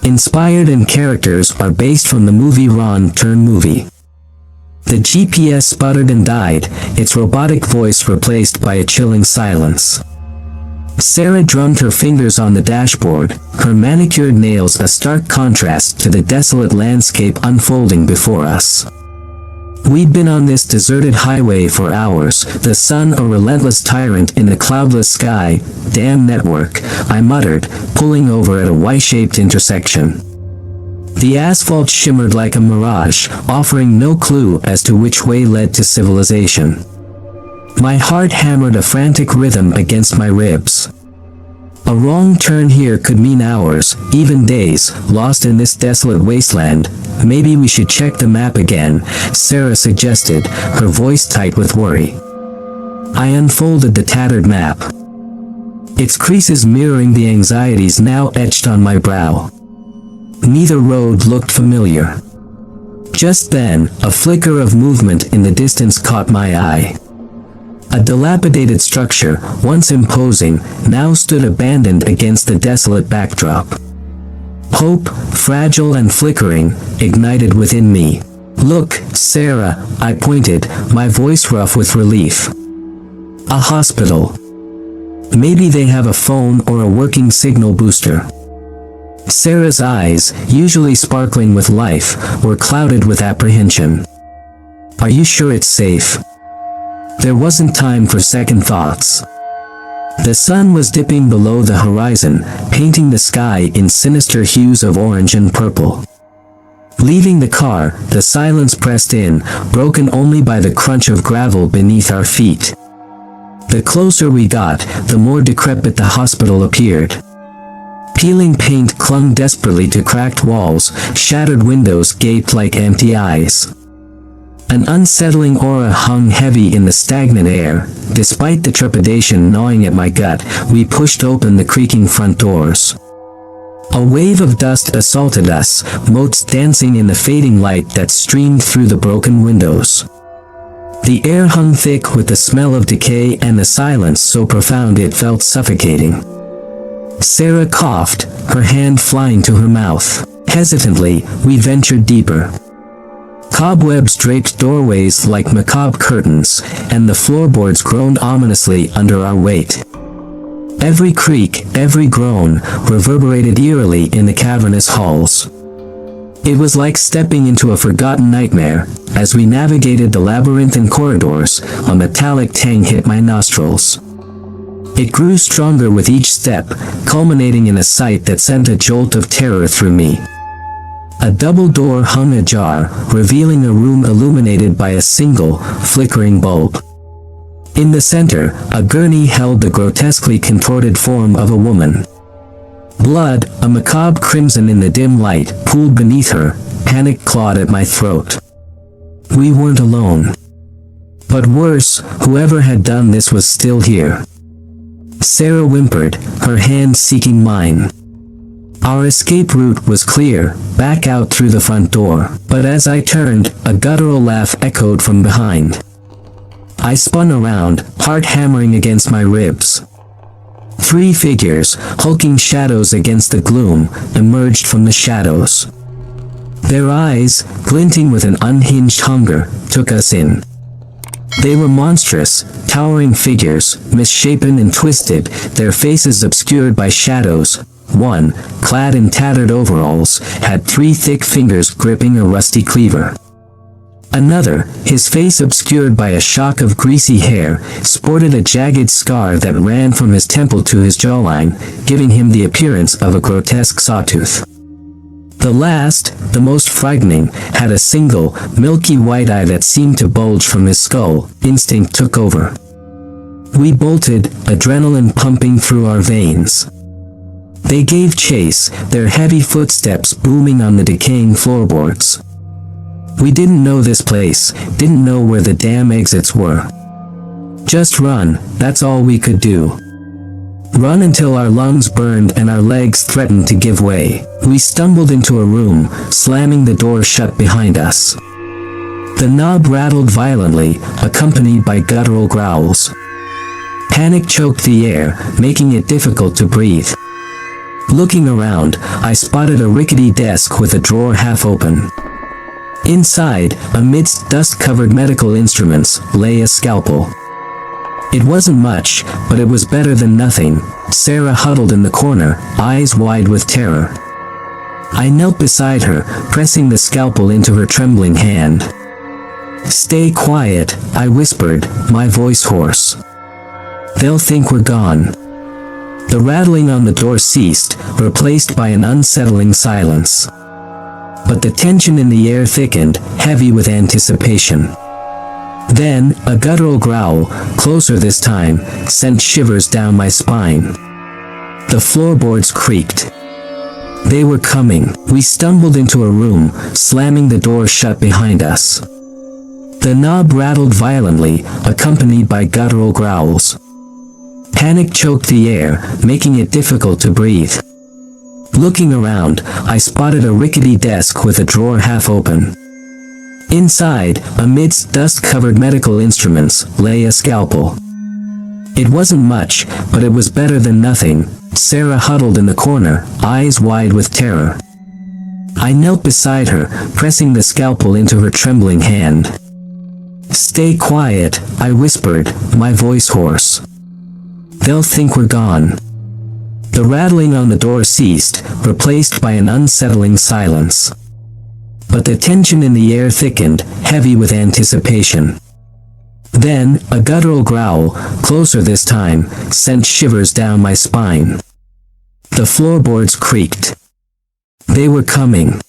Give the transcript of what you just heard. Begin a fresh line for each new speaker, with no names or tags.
Inspired and characters are based from the movie Ron-Turn-Movie. The GPS sputtered and died, its robotic voice replaced by a chilling silence. Sarah drummed her fingers on the dashboard, her manicured nails a stark contrast to the desolate landscape unfolding before us. We'd been on this deserted highway for hours, the sun a relentless tyrant in the cloudless sky. Damn network, I muttered, pulling over at a Y-shaped intersection. The asphalt shimmered like a mirage, offering no clue as to which way led to civilization. My heart hammered a frantic rhythm against my ribs. A wrong turn here could mean hours, even days, lost in this desolate wasteland. Maybe we should check the map again, Sarah suggested, her voice tight with worry. I unfolded the tattered map, its creases mirroring the anxieties now etched on my brow. Neither road looked familiar. Just then, a flicker of movement in the distance caught my eye. A dilapidated structure, once imposing, now stood abandoned against the desolate backdrop. Hope, fragile and flickering, ignited within me. Look, Sarah, I pointed, my voice rough with relief. A hospital. Maybe they have a phone or a working signal booster. Sarah's eyes, usually sparkling with life, were clouded with apprehension. Are you sure it's safe? There wasn't time for second thoughts. The sun was dipping below the horizon, painting the sky in sinister hues of orange and purple. Leaving the car, the silence pressed in, broken only by the crunch of gravel beneath our feet. The closer we got, the more decrepit the hospital appeared. Peeling paint clung desperately to cracked walls, shattered windows gaped like empty eyes. An unsettling aura hung heavy in the stagnant air. Despite the trepidation gnawing at my gut, we pushed open the creaking front doors. A wave of dust assaulted us, motes dancing in the fading light that streamed through the broken windows. The air hung thick with the smell of decay and the silence so profound it felt suffocating. Sarah coughed, her hand flying to her mouth. Hesitantly, we ventured deeper. Cobwebs draped doorways like macabre curtains, and the floorboards groaned ominously under our weight. Every creak, every groan, reverberated eerily in the cavernous halls. It was like stepping into a forgotten nightmare. As we navigated the labyrinthine corridors, a metallic tang hit my nostrils. It grew stronger with each step, culminating in a sight that sent a jolt of terror through me. A double door hung ajar, revealing a room illuminated by a single, flickering bulb. In the center, a gurney held the grotesquely contorted form of a woman. Blood, a macabre crimson in the dim light, pooled beneath her. Panic clawed at my throat. We weren't alone. But worse, whoever had done this was still here. Sarah whimpered, her hand seeking mine. Our escape route was clear, back out through the front door, but as I turned, a guttural laugh echoed from behind. I spun around, heart hammering against my ribs. 3 figures, hulking shadows against the gloom, emerged from the shadows. Their eyes, glinting with an unhinged hunger, took us in. They were monstrous, towering figures, misshapen and twisted, their faces obscured by shadows. One, clad in tattered overalls, had 3 thick fingers gripping a rusty cleaver. Another, his face obscured by a shock of greasy hair, sported a jagged scar that ran from his temple to his jawline, giving him the appearance of a grotesque sawtooth. The last, the most frightening, had a single, milky white eye that seemed to bulge from his skull. Instinct took over. We bolted, adrenaline pumping through our veins. They gave chase, their heavy footsteps booming on the decaying floorboards. We didn't know this place, didn't know where the damn exits were. Just run, that's all we could do. Run until our lungs burned and our legs threatened to give way. We stumbled into a room, slamming the door shut behind us. The knob rattled violently, accompanied by guttural growls. Panic choked the air, making it difficult to breathe. Looking around, I spotted a rickety desk with a drawer half open. Inside, amidst dust-covered medical instruments, lay a scalpel. It wasn't much, but it was better than nothing. Sarah huddled in the corner, eyes wide with terror. I knelt beside her, pressing the scalpel into her trembling hand. "Stay quiet," I whispered, my voice hoarse. "They'll think we're gone." The rattling on the door ceased, replaced by an unsettling silence. But the tension in the air thickened, heavy with anticipation. Then, a guttural growl, closer this time, sent shivers down my spine. The floorboards creaked. They were coming. We stumbled into a room, slamming the door shut behind us. The knob rattled violently, accompanied by guttural growls. Panic choked the air, making it difficult to breathe. Looking around, I spotted a rickety desk with a drawer half open. Inside, amidst dust-covered medical instruments, lay a scalpel. It wasn't much, but it was better than nothing. Sarah huddled in the corner, eyes wide with terror. I knelt beside her, pressing the scalpel into her trembling hand. "Stay quiet," I whispered, my voice hoarse. "They'll think we're gone." The rattling on the door ceased, replaced by an unsettling silence. But the tension in the air thickened, heavy with anticipation. Then, a guttural growl, closer this time, sent shivers down my spine. The floorboards creaked. They were coming.